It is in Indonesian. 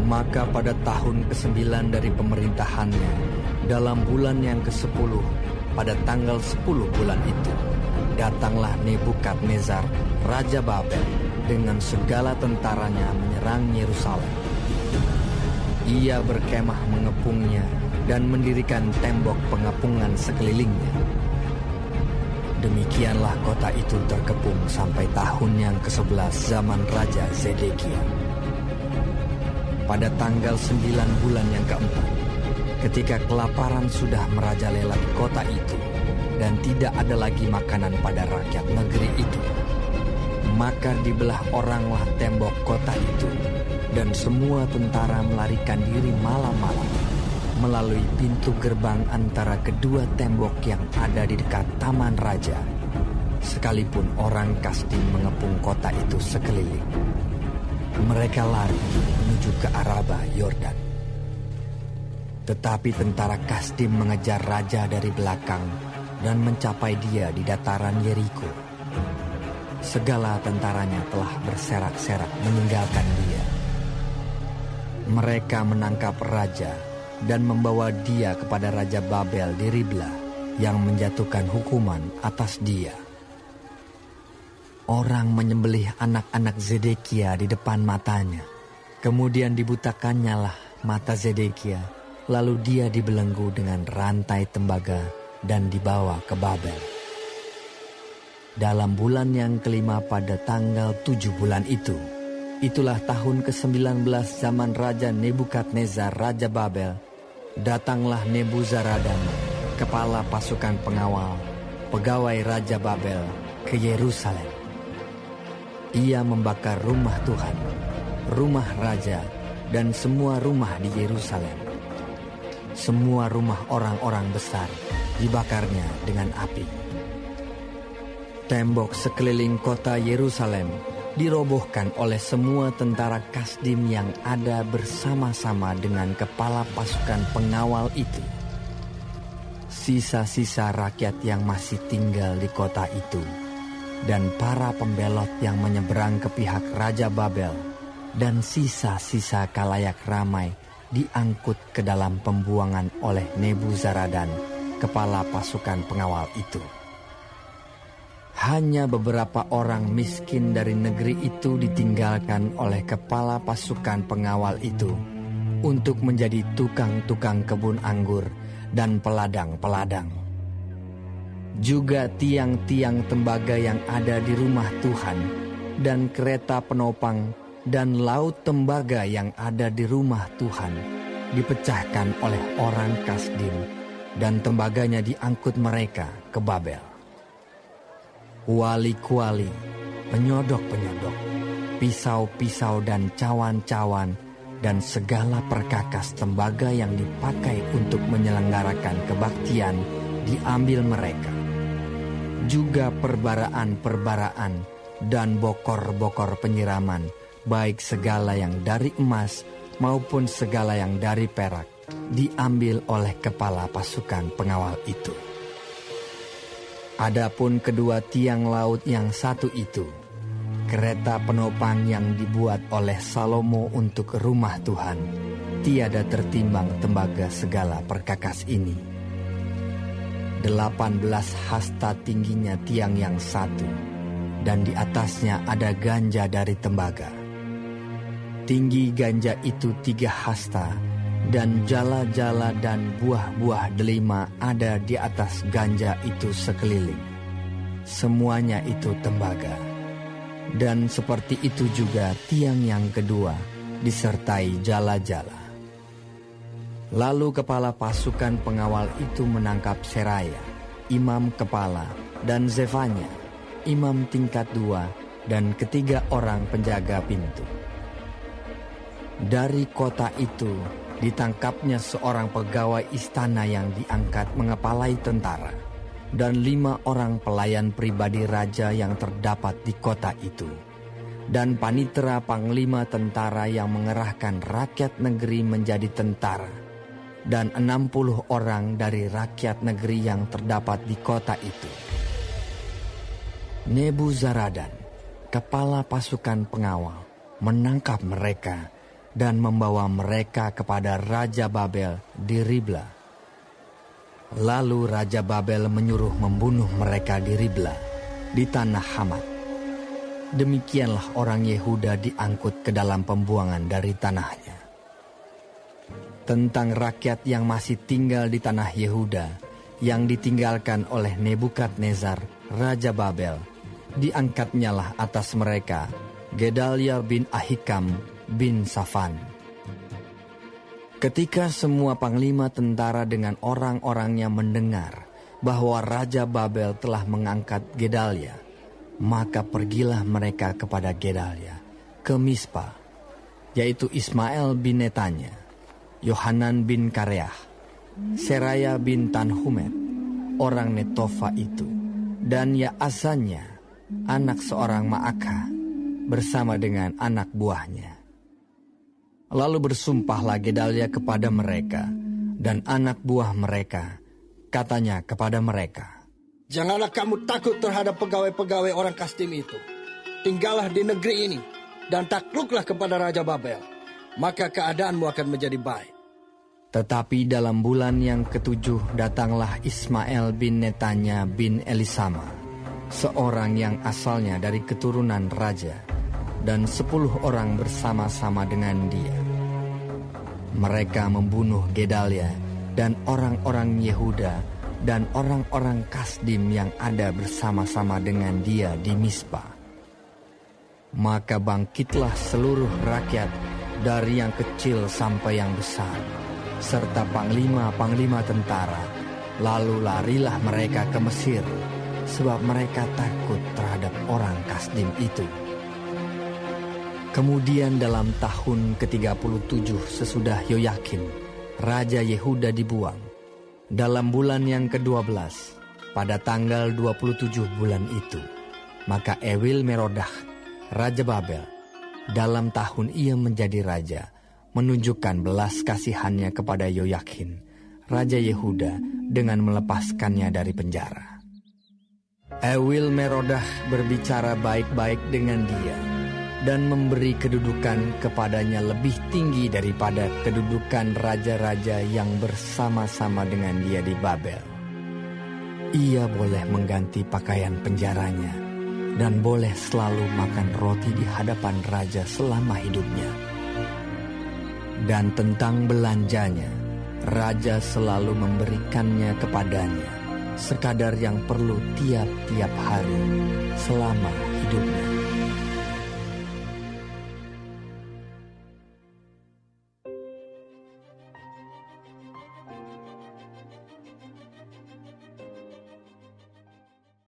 Maka pada tahun ke-9 dari pemerintahannya, dalam bulan yang ke-10, pada tanggal 10 bulan itu, datanglah Nebukadnezar, Raja Babel, dengan segala tentaranya menyerang Yerusalem. Ia berkemah mengepungnya dan mendirikan tembok pengepungan sekelilingnya. Demikianlah kota itu terkepung sampai tahun yang ke-11 zaman Raja Zedekia. Pada tanggal 9 bulan yang keempat, ketika kelaparan sudah merajalela di kota itu dan tidak ada lagi makanan pada rakyat negeri itu, maka dibelah oranglah tembok kota itu, dan semua tentara melarikan diri malam-malam melalui pintu gerbang antara kedua tembok yang ada di dekat Taman Raja, sekalipun orang Kasdim mengepung kota itu sekeliling. Mereka lari menuju ke Araba Yordan. Tetapi tentara Kasdim mengejar raja dari belakang dan mencapai dia di dataran Yeriko. Segala tentaranya telah berserak-serak meninggalkan dia. Mereka menangkap raja dan membawa dia kepada Raja Babel di Ribla yang menjatuhkan hukuman atas dia. Orang menyembelih anak-anak Zedekia di depan matanya. Kemudian dibutakannya lah mata Zedekia, lalu dia dibelenggu dengan rantai tembaga dan dibawa ke Babel. Dalam bulan yang kelima pada tanggal 7 bulan itu, itulah tahun ke-19 zaman Raja Nebukadnezar Raja Babel, datanglah Nebuzaradan, kepala pasukan pengawal, pegawai Raja Babel, ke Yerusalem. Ia membakar rumah Tuhan, rumah raja, dan semua rumah di Yerusalem. Semua rumah orang-orang besar dibakarnya dengan api. Tembok sekeliling kota Yerusalem dirobohkan oleh semua tentara Kasdim yang ada bersama-sama dengan kepala pasukan pengawal itu. Sisa-sisa rakyat yang masih tinggal di kota itu dan para pembelot yang menyeberang ke pihak Raja Babel dan sisa-sisa kalayak ramai diangkut ke dalam pembuangan oleh Nebuzaradan, kepala pasukan pengawal itu. Hanya beberapa orang miskin dari negeri itu ditinggalkan oleh kepala pasukan pengawal itu untuk menjadi tukang-tukang kebun anggur dan peladang-peladang. Juga tiang-tiang tembaga yang ada di rumah Tuhan dan kereta penopang dan laut tembaga yang ada di rumah Tuhan dipecahkan oleh orang Kasdim dan tembaganya diangkut mereka ke Babel. Kuali-kuali, penyodok-penyodok, pisau-pisau dan cawan-cawan, dan segala perkakas tembaga yang dipakai untuk menyelenggarakan kebaktian diambil mereka. Juga perbaraan-perbaraan dan bokor-bokor penyiraman, baik segala yang dari emas maupun segala yang dari perak, diambil oleh kepala pasukan pengawal itu. Adapun kedua tiang laut yang satu itu, kereta penopang yang dibuat oleh Salomo untuk rumah Tuhan, tiada tertimbang tembaga segala perkakas ini. 18 hasta tingginya tiang yang satu, dan di atasnya ada ganja dari tembaga. Tinggi ganja itu 3 hasta, dan jala-jala dan buah-buah delima ada di atas ganja itu sekeliling. Semuanya itu tembaga. Dan seperti itu juga tiang yang kedua, disertai jala-jala. Lalu kepala pasukan pengawal itu menangkap Seraya, imam kepala, dan Zefanya, imam tingkat 2, dan ketiga orang penjaga pintu. Dari kota itu ditangkapnya seorang pegawai istana yang diangkat mengepalai tentara, dan 5 orang pelayan pribadi raja yang terdapat di kota itu, dan panitera panglima tentara yang mengerahkan rakyat negeri menjadi tentara, dan 60 orang dari rakyat negeri yang terdapat di kota itu. Nebuzaradan, kepala pasukan pengawal, menangkap mereka dan membawa mereka kepada Raja Babel di Ribla. Lalu Raja Babel menyuruh membunuh mereka di Ribla, di tanah Hamat. Demikianlah orang Yehuda diangkut ke dalam pembuangan dari tanahnya. Tentang rakyat yang masih tinggal di tanah Yehuda, yang ditinggalkan oleh Nebukadnezar, Raja Babel, diangkatnyalah atas mereka Gedalia bin Ahikam bin Safan. Ketika semua panglima tentara dengan orang-orangnya mendengar bahwa Raja Babel telah mengangkat Gedalia, maka pergilah mereka kepada Gedalia ke Mispa, yaitu Ismail bin Netanya, Yohanan bin Kareah, Seraya bin Tanhumet, orang Netofa itu, dan Yaazanya, anak seorang Maakah, bersama dengan anak buahnya. Lalu bersumpahlah Gedalia kepada mereka dan anak buah mereka, katanya kepada mereka, "Janganlah kamu takut terhadap pegawai-pegawai orang Kasdim itu. Tinggallah di negeri ini dan takluklah kepada Raja Babel, maka keadaanmu akan menjadi baik." Tetapi dalam bulan yang ke-7 datanglah Ismail bin Netanya bin Elisama, seorang yang asalnya dari keturunan raja, dan 10 orang bersama-sama dengan dia. Mereka membunuh Gedalia dan orang-orang Yehuda dan orang-orang Kasdim yang ada bersama-sama dengan dia di Mispa. Maka bangkitlah seluruh rakyat dari yang kecil sampai yang besar, serta panglima-panglima tentara, lalu larilah mereka ke Mesir, sebab mereka takut terhadap orang Kasdim itu. Kemudian dalam tahun ke-37 sesudah Yoyakim, Raja Yehuda dibuang, dalam bulan yang ke-12, pada tanggal 27 bulan itu, maka Ewil Merodah, Raja Babel, dalam tahun ia menjadi raja, menunjukkan belas kasihannya kepada Yoyakim, Raja Yehuda, dengan melepaskannya dari penjara. Ewil Merodah berbicara baik-baik dengan dia, dan memberi kedudukan kepadanya lebih tinggi daripada kedudukan raja-raja yang bersama-sama dengan dia di Babel. Ia boleh mengganti pakaian penjaranya dan boleh selalu makan roti di hadapan raja selama hidupnya. Dan tentang belanjanya, raja selalu memberikannya kepadanya sekadar yang perlu tiap-tiap hari selama hidupnya.